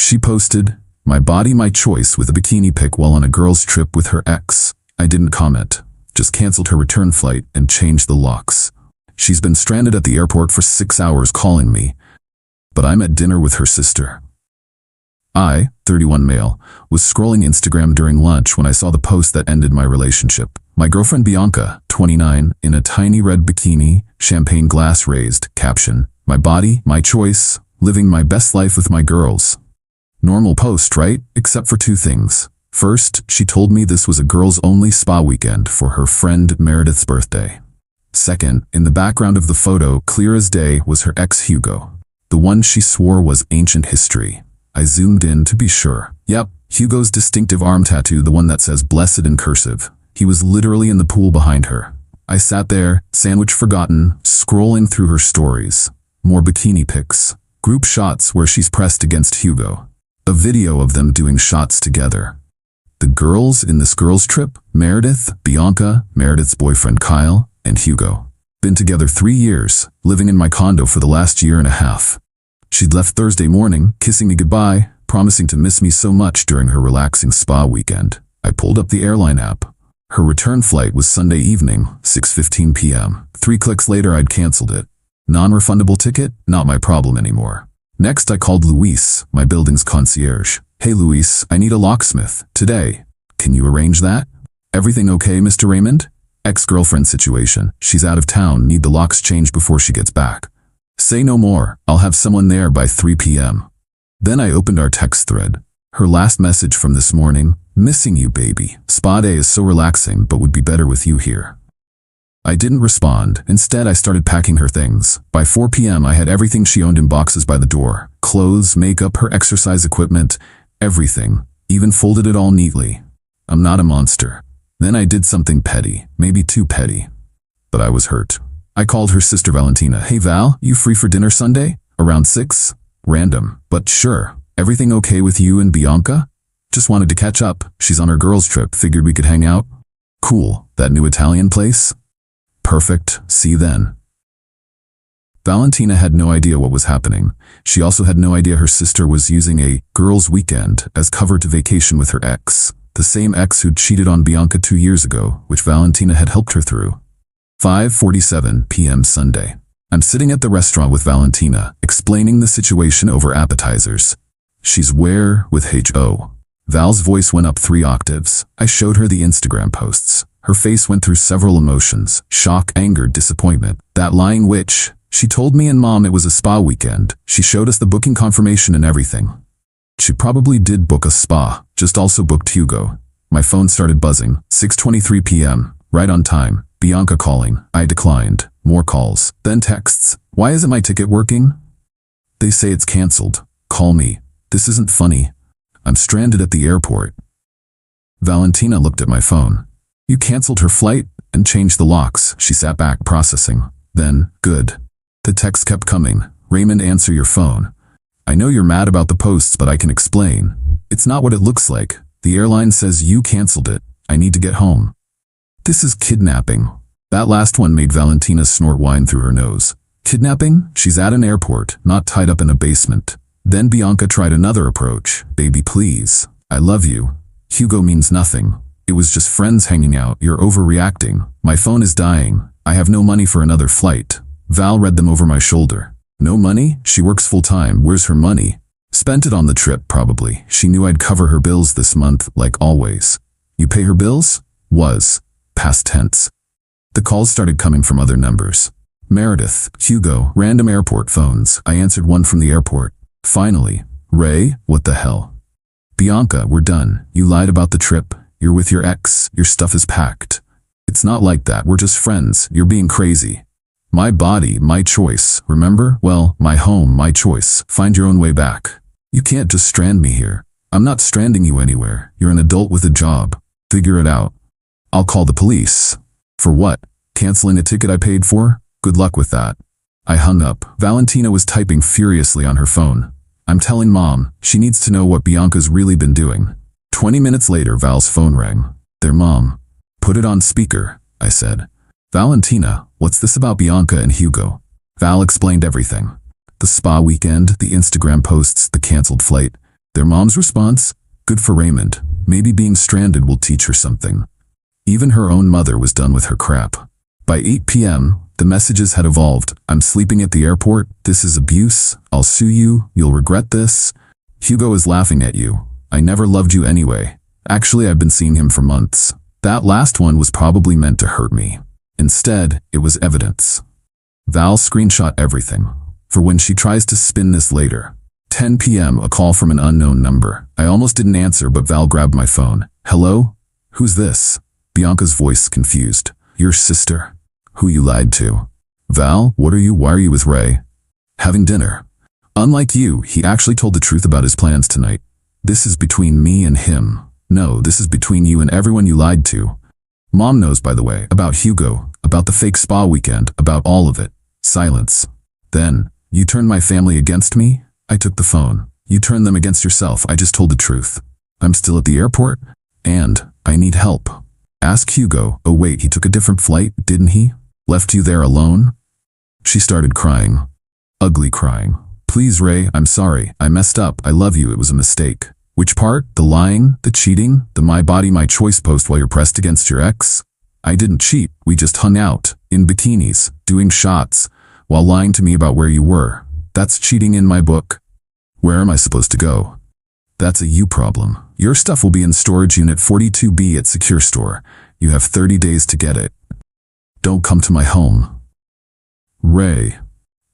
She posted, "My body, my choice," with a bikini pic while on a girl's trip with her ex. I didn't comment, just canceled her return flight and changed the locks. She's been stranded at the airport for 6 hours calling me, but I'm at dinner with her sister. I, 31 male, was scrolling Instagram during lunch when I saw the post that ended my relationship. My girlfriend Bianca, 29, in a tiny red bikini, champagne glass raised, caption, "My body, my choice, living my best life with my girls." Normal post, right? Except for two things. First, she told me this was a girls-only spa weekend for her friend Meredith's birthday. Second, in the background of the photo, clear as day, was her ex Hugo. The one she swore was ancient history. I zoomed in to be sure. Yep, Hugo's distinctive arm tattoo, the one that says blessed in cursive. He was literally in the pool behind her. I sat there, sandwich forgotten, scrolling through her stories. More bikini pics. Group shots where she's pressed against Hugo. A video of them doing shots together. The girls in this girls' trip, Meredith, Bianca, Meredith's boyfriend Kyle, and Hugo. Been together 3 years, living in my condo for the last year and a half. She'd left Thursday morning, kissing me goodbye, promising to miss me so much during her relaxing spa weekend. I pulled up the airline app. Her return flight was Sunday evening, 6:15 p.m. 3 clicks later I'd canceled it. Non-refundable ticket? Not my problem anymore. Next I called Luis, my building's concierge. "Hey Luis, I need a locksmith, today. Can you arrange that?" "Everything okay, Mr. Raymond?" "Ex-girlfriend situation. She's out of town, need the locks changed before she gets back." "Say no more, I'll have someone there by 3 p.m. Then I opened our text thread. Her last message from this morning, "Missing you, baby. Spa day is so relaxing, but would be better with you here." I didn't respond. Instead, I started packing her things. By 4 p.m. I had everything she owned in boxes by the door. Clothes, makeup, her exercise equipment, everything. Even folded it all neatly. I'm not a monster. Then I did something petty, maybe too petty. But I was hurt. I called her sister Valentina. "Hey Val, you free for dinner Sunday? Around 6? Random, but sure. Everything okay with you and Bianca? Just wanted to catch up. She's on her girls' trip, figured we could hang out." "Cool. That new Italian place?" "Perfect. See you then." Valentina had no idea what was happening. She also had no idea her sister was using a girls' weekend as cover to vacation with her ex. The same ex who'd cheated on Bianca 2 years ago, which Valentina had helped her through. 5:47 p.m. Sunday. I'm sitting at the restaurant with Valentina, explaining the situation over appetizers. She's where with H.O. Val's voice went up 3 octaves. I showed her the Instagram posts. Her face went through several emotions: shock, anger, disappointment. That lying witch. She told me and Mom it was a spa weekend. She showed us the booking confirmation and everything. She probably did book a spa, just also booked Hugo. My phone started buzzing. 6:23 p.m. Right on time. Bianca calling. I declined. More calls. Then texts. "Why isn't my ticket working?" "They say it's canceled. Call me. This isn't funny. I'm stranded at the airport." Valentina looked at my phone. "You canceled her flight and changed the locks." She sat back processing. Then, "Good." The text kept coming. "Raymond, answer your phone. I know you're mad about the posts, but I can explain. It's not what it looks like. The airline says you canceled it. I need to get home." This is kidnapping. That last one made Valentina snort wine through her nose. Kidnapping? She's at an airport, not tied up in a basement. Then Bianca tried another approach. "Baby, please. I love you. Hugo means nothing. It was just friends hanging out. You're overreacting. My phone is dying. I have no money for another flight." Val read them over my shoulder. "No money? She works full-time. Where's her money?" "Spent it on the trip, probably. She knew I'd cover her bills this month, like always." "You pay her bills?" Was. Past tense. The calls started coming from other numbers. Meredith, Hugo, random airport phones. I answered one from the airport. Finally, "Ray, what the hell?" "Bianca, we're done. You lied about the trip. You're with your ex. Your stuff is packed." "It's not like that. We're just friends. You're being crazy." "My body, my choice. Remember? Well, my home, my choice. Find your own way back. You can't just strand me here." "I'm not stranding you anywhere. You're an adult with a job. Figure it out." "I'll call the police." "For what? Canceling a ticket I paid for? Good luck with that." I hung up. Valentina was typing furiously on her phone. "I'm telling Mom. She needs to know what Bianca's really been doing." 20 minutes later, Val's phone rang. "Their mom." "Put it on speaker," I said. "Valentina, what's this about Bianca and Hugo?" Val explained everything. The spa weekend, the Instagram posts, the canceled flight. Their mom's response? Good for Raymond. Maybe being stranded will teach her something. Even her own mother was done with her crap. By 8 p.m., the messages had evolved. I'm sleeping at the airport. This is abuse. I'll sue you. You'll regret this. Hugo is laughing at you. I never loved you anyway. Actually, I've been seeing him for months. That last one was probably meant to hurt me. Instead, it was evidence. Val screenshot everything. For when she tries to spin this later. 10 p.m., a call from an unknown number. I almost didn't answer, but Val grabbed my phone. Hello? Who's this? Bianca's voice confused. Your sister. Who you lied to. Val, what are you? Why are you with Ray? Having dinner. Unlike you, he actually told the truth about his plans tonight. This is between me and him. No, this is between you and everyone you lied to. Mom knows, by the way, about Hugo, about the fake spa weekend, about all of it. Silence. Then, you turned my family against me? I took the phone. You turned them against yourself. I just told the truth. I'm still at the airport, and I need help. Ask Hugo. Oh wait, he took a different flight, didn't he? Left you there alone? She started crying. Ugly crying. Please, Ray, I'm sorry. I messed up. I love you. It was a mistake. Which part? The lying? The cheating? The my body, my choice post while you're pressed against your ex? I didn't cheat. We just hung out, in bikinis, doing shots, while lying to me about where you were. That's cheating in my book. Where am I supposed to go? That's a you problem. Your stuff will be in storage unit 42B at Secure Store. You have 30 days to get it. Don't come to my home. Ray.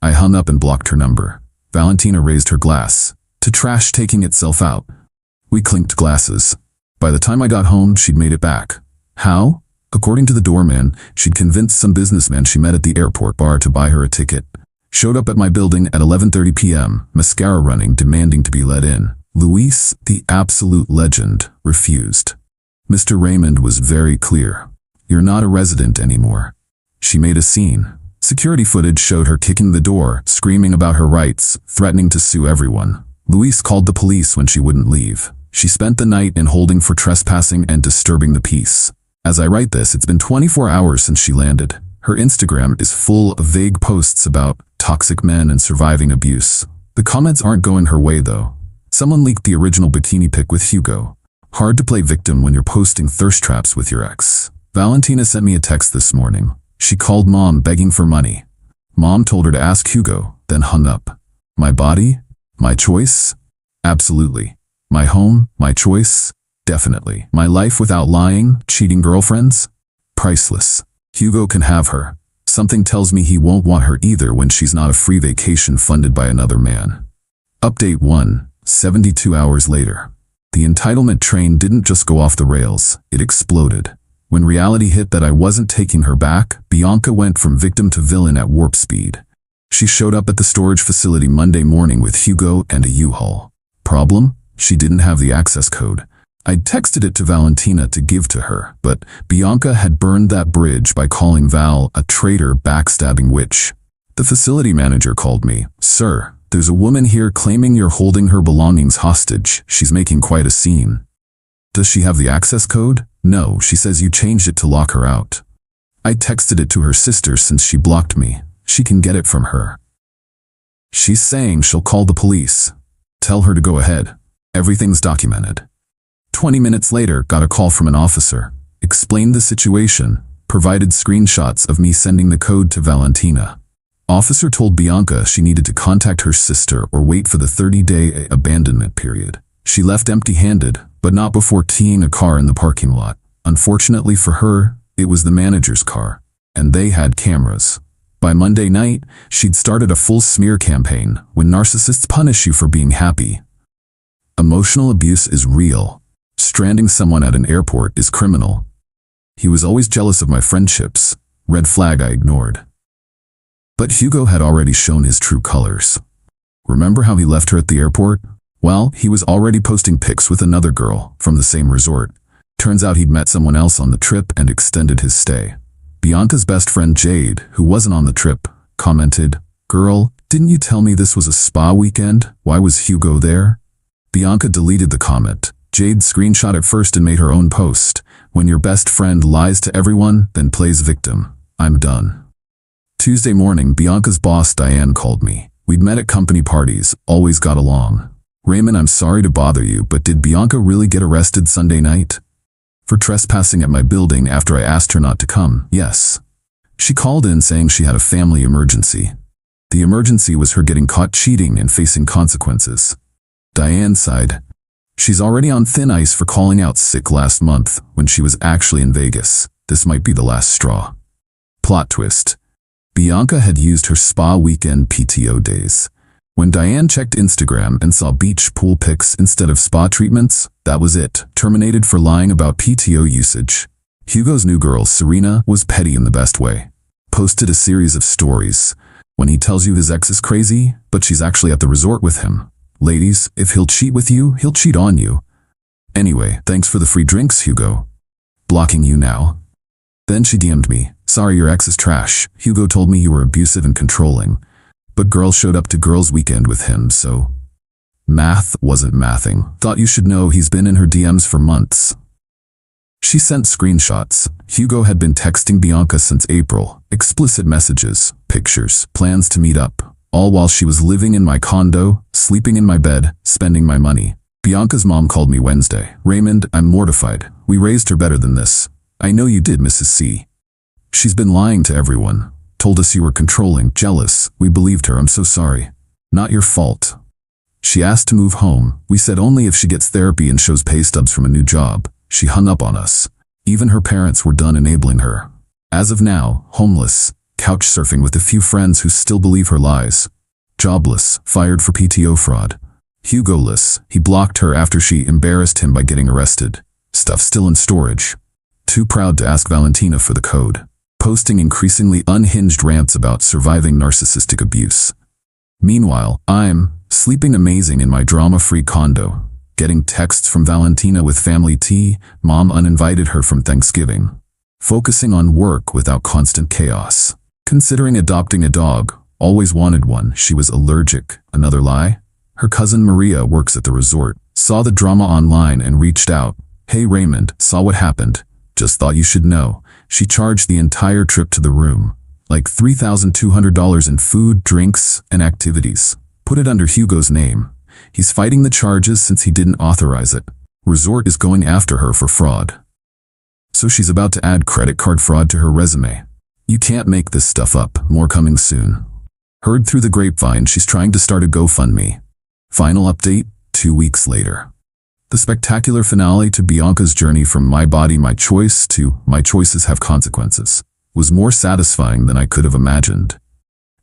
I hung up and blocked her number. Valentina raised her glass, to trash taking itself out. We clinked glasses. By the time I got home, she'd made it back. How? According to the doorman, she'd convinced some businessman she met at the airport bar to buy her a ticket. Showed up at my building at 11:30 p.m., mascara running, demanding to be let in. Luis, the absolute legend, refused. Mr. Raymond was very clear. You're not a resident anymore. She made a scene. Security footage showed her kicking the door, screaming about her rights, threatening to sue everyone. Luis called the police when she wouldn't leave. She spent the night in holding for trespassing and disturbing the peace. As I write this, it's been 24 hours since she landed. Her Instagram is full of vague posts about toxic men and surviving abuse. The comments aren't going her way though. Someone leaked the original bikini pic with Hugo. Hard to play victim when you're posting thirst traps with your ex. Valentina sent me a text this morning. She called Mom begging for money. Mom told her to ask Hugo, then hung up. My body? My choice? Absolutely. My home? My choice? Definitely. My life without lying, cheating girlfriends? Priceless. Hugo can have her. Something tells me he won't want her either when she's not a free vacation funded by another man. Update 1, 72 hours later. The entitlement train didn't just go off the rails, it exploded. When reality hit that I wasn't taking her back, Bianca went from victim to villain at warp speed. She showed up at the storage facility Monday morning with Hugo and a U-Haul. Problem? She didn't have the access code. I'd texted it to Valentina to give to her, but Bianca had burned that bridge by calling Val a traitor, backstabbing witch. The facility manager called me. Sir, there's a woman here claiming you're holding her belongings hostage. She's making quite a scene. Does she have the access code? No, she says you changed it to lock her out. I texted it to her sister since she blocked me. She can get it from her. She's saying she'll call the police. Tell her to go ahead. Everything's documented. 20 minutes later, got a call from an officer. Explained the situation. Provided screenshots of me sending the code to Valentina. Officer told Bianca she needed to contact her sister or wait for the 30-day abandonment period. She left empty-handed, but not before teeing a car in the parking lot. Unfortunately for her, it was the manager's car, and they had cameras. By Monday night, she'd started a full smear campaign when narcissists punish you for being happy. Emotional abuse is real. Stranding someone at an airport is criminal. He was always jealous of my friendships. Red flag I ignored. But Hugo had already shown his true colors. Remember how he left her at the airport? Well, he was already posting pics with another girl from the same resort. Turns out he'd met someone else on the trip and extended his stay. Bianca's best friend Jade, who wasn't on the trip, commented, "Girl, didn't you tell me this was a spa weekend? Why was Hugo there?" Bianca deleted the comment. Jade screenshot it first and made her own post. When your best friend lies to everyone, then plays victim. I'm done. Tuesday morning, Bianca's boss Diane called me. We'd met at company parties, always got along. Raymond, I'm sorry to bother you, but did Bianca really get arrested Sunday night? For trespassing at my building after I asked her not to come? Yes. She called in saying she had a family emergency. The emergency was her getting caught cheating and facing consequences. Diane sighed. She's already on thin ice for calling out sick last month when she was actually in Vegas. This might be the last straw. Plot twist. Bianca had used her spa weekend PTO days. When Diane checked Instagram and saw beach pool pics instead of spa treatments, that was it. Terminated for lying about PTO usage. Hugo's new girl, Serena, was petty in the best way. Posted a series of stories. When he tells you his ex is crazy, but she's actually at the resort with him. Ladies, if he'll cheat with you, he'll cheat on you. Anyway, thanks for the free drinks, Hugo. Blocking you now. Then she DM'd me. Sorry, your ex is trash. Hugo told me you were abusive and controlling. But girl showed up to girls' weekend with him, so... Math wasn't mathing. Thought you should know he's been in her DMs for months. She sent screenshots. Hugo had been texting Bianca since April. Explicit messages, pictures, plans to meet up. All while she was living in my condo, sleeping in my bed, spending my money. Bianca's mom called me Wednesday. Raymond, I'm mortified. We raised her better than this. I know you did, Mrs. C. She's been lying to everyone. Told us you were controlling, jealous. We believed her. I'm so sorry. Not your fault. She asked to move home. We said only if she gets therapy and shows pay stubs from a new job. She hung up on us. Even her parents were done enabling her. As of now, homeless, couch surfing with a few friends who still believe her lies. Jobless, fired for PTO fraud. Hugo-less, he blocked her after she embarrassed him by getting arrested. Stuff still in storage. Too proud to ask Valentina for the code. Posting increasingly unhinged rants about surviving narcissistic abuse. Meanwhile, I'm sleeping amazing in my drama-free condo, getting texts from Valentina with family tea. Mom uninvited her from Thanksgiving. Focusing on work without constant chaos. Considering adopting a dog. Always wanted one. She was allergic. Another lie? Her cousin Maria works at the resort. Saw the drama online and reached out. Hey Raymond, saw what happened. Just thought you should know. She charged the entire trip to the room. Like $3,200 in food, drinks, and activities. Put it under Hugo's name. He's fighting the charges since he didn't authorize it. Resort is going after her for fraud. So she's about to add credit card fraud to her resume. You can't make this stuff up. More coming soon. Heard through the grapevine she's trying to start a GoFundMe. Final update, 2 weeks later. The spectacular finale to Bianca's journey from my body, my choice to my choices have consequences was more satisfying than I could have imagined.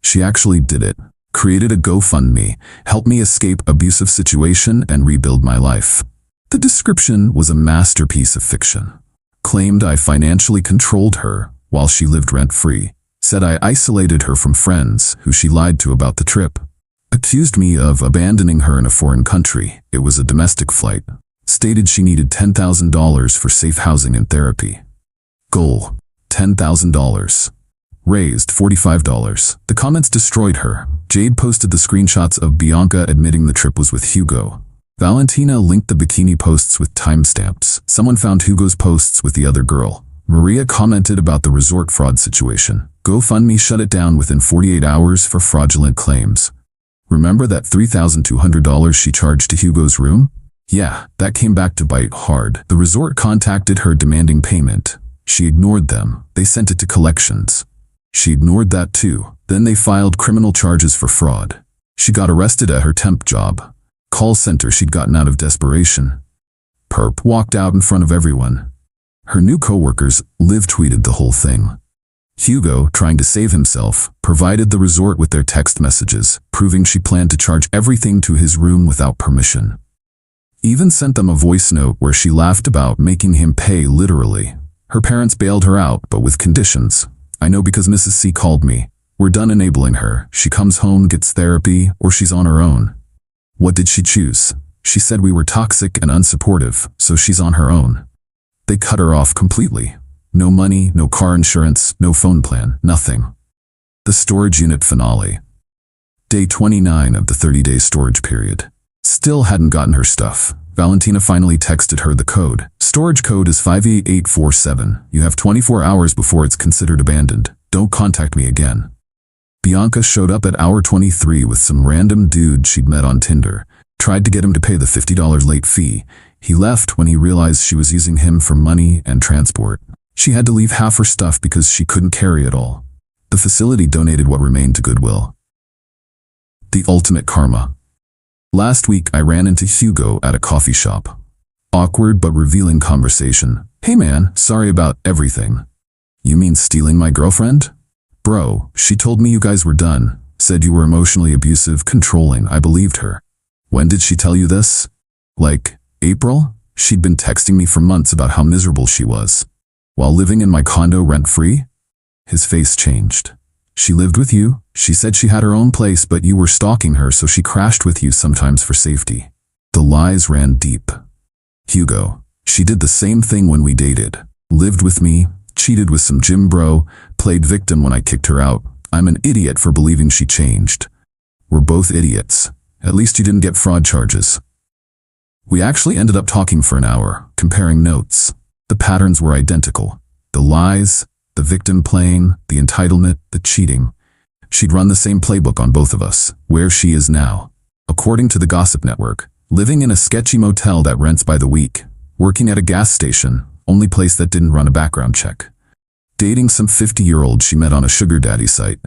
She actually did it. Created a GoFundMe, helped me escape abusive situation and rebuild my life. The description was a masterpiece of fiction. Claimed I financially controlled her while she lived rent-free. Said I isolated her from friends who she lied to about the trip. Accused me of abandoning her in a foreign country. It was a domestic flight. Stated she needed $10,000 for safe housing and therapy. Goal, $10,000. Raised $45. The comments destroyed her. Jade posted the screenshots of Bianca admitting the trip was with Hugo. Valentina linked the bikini posts with timestamps. Someone found Hugo's posts with the other girl. Maria commented about the resort fraud situation. GoFundMe shut it down within 48 hours for fraudulent claims. Remember that $3,200 she charged to Hugo's room? Yeah, that came back to bite hard. The resort contacted her demanding payment. She ignored them. They sent it to collections. She ignored that too. Then they filed criminal charges for fraud. She got arrested at her temp job. Call center she'd gotten out of desperation. Perp walked out in front of everyone. Her new coworkers live tweeted the whole thing. Hugo, trying to save himself, provided the resort with their text messages, proving she planned to charge everything to his room without permission. Even sent them a voice note where she laughed about making him pay literally. Her parents bailed her out, but with conditions. I know because Mrs. C called me. We're done enabling her. She comes home, gets therapy, or she's on her own. What did she choose? She said we were toxic and unsupportive, so she's on her own. They cut her off completely. No money, no car insurance, no phone plan, nothing. The storage unit finale. Day 29 of the 30-day storage period. Still hadn't gotten her stuff. Valentina finally texted her the code. Storage code is 58847. You have 24 hours before it's considered abandoned. Don't contact me again. Bianca showed up at hour 23 with some random dude she'd met on Tinder. Tried to get him to pay the $50 late fee. He left when he realized she was using him for money and transport. She had to leave half her stuff because she couldn't carry it all. The facility donated what remained to Goodwill. The ultimate karma. Last week I ran into Hugo at a coffee shop. Awkward but revealing conversation. "Hey man, sorry about everything." "You mean stealing my girlfriend?" "Bro, she told me you guys were done. Said you were emotionally abusive, controlling. I believed her." "When did she tell you this?" "Like, April?" She'd been texting me for months about how miserable she was. "While living in my condo rent-free?" His face changed. "She lived with you. She said she had her own place, but you were stalking her, so she crashed with you sometimes for safety." The lies ran deep. "Hugo, she did the same thing when we dated. Lived with me, cheated with some gym bro, played victim when I kicked her out. I'm an idiot for believing she changed." "We're both idiots. At least you didn't get fraud charges." We actually ended up talking for an hour, comparing notes. The patterns were identical. The lies, the victim playing, the entitlement, the cheating. She'd run the same playbook on both of us. Where she is now. According to the Gossip Network, living in a sketchy motel that rents by the week. Working at a gas station, only place that didn't run a background check. Dating some 50-year-old she met on a sugar daddy site.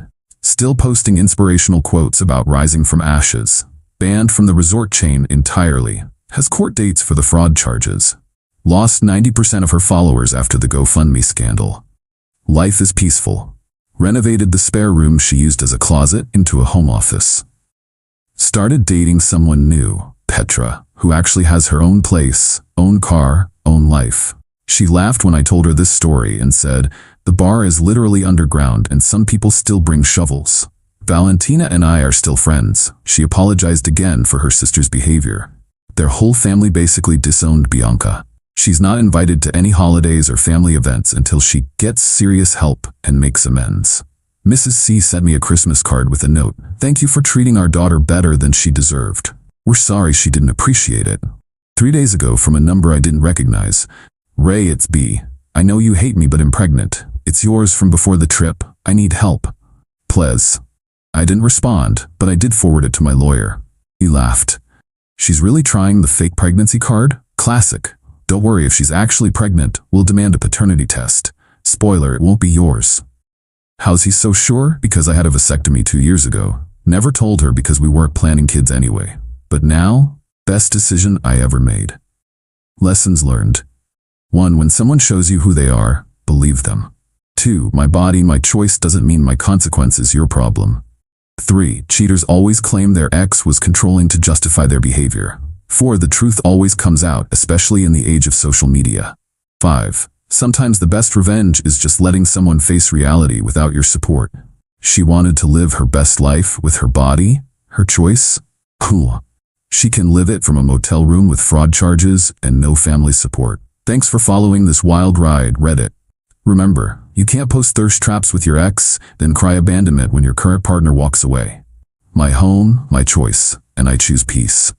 Still posting inspirational quotes about rising from ashes. Banned from the resort chain entirely. Has court dates for the fraud charges. Lost 90% of her followers after the GoFundMe scandal. Life is peaceful. Renovated the spare room she used as a closet into a home office. Started dating someone new, Petra, who actually has her own place, own car, own life. She laughed when I told her this story and said, "The bar is literally underground and some people still bring shovels." Valentina and I are still friends. She apologized again for her sister's behavior. Their whole family basically disowned Bianca. She's not invited to any holidays or family events until she gets serious help and makes amends. Mrs. C sent me a Christmas card with a note. "Thank you for treating our daughter better than she deserved. We're sorry she didn't appreciate it." 3 days ago from a number I didn't recognize. "Ray, it's B. I know you hate me but I'm pregnant. It's yours from before the trip. I need help. Please." I didn't respond, but I did forward it to my lawyer. He laughed. "She's really trying the fake pregnancy card? Classic. Don't worry, if she's actually pregnant, we'll demand a paternity test. Spoiler, it won't be yours." How's he so sure? Because I had a vasectomy 2 years ago. Never told her because we weren't planning kids anyway. But now, best decision I ever made. Lessons learned. 1. When someone shows you who they are, believe them. 2. My body, my choice doesn't mean my consequence is your problem. 3. Cheaters always claim their ex was controlling to justify their behavior. 4. The truth always comes out, especially in the age of social media. 5. Sometimes the best revenge is just letting someone face reality without your support. She wanted to live her best life with her body, her choice. Cool. She can live it from a motel room with fraud charges and no family support. Thanks for following this wild ride, Reddit. Remember, you can't post thirst traps with your ex, then cry abandonment when your current partner walks away. My home, my choice, and I choose peace.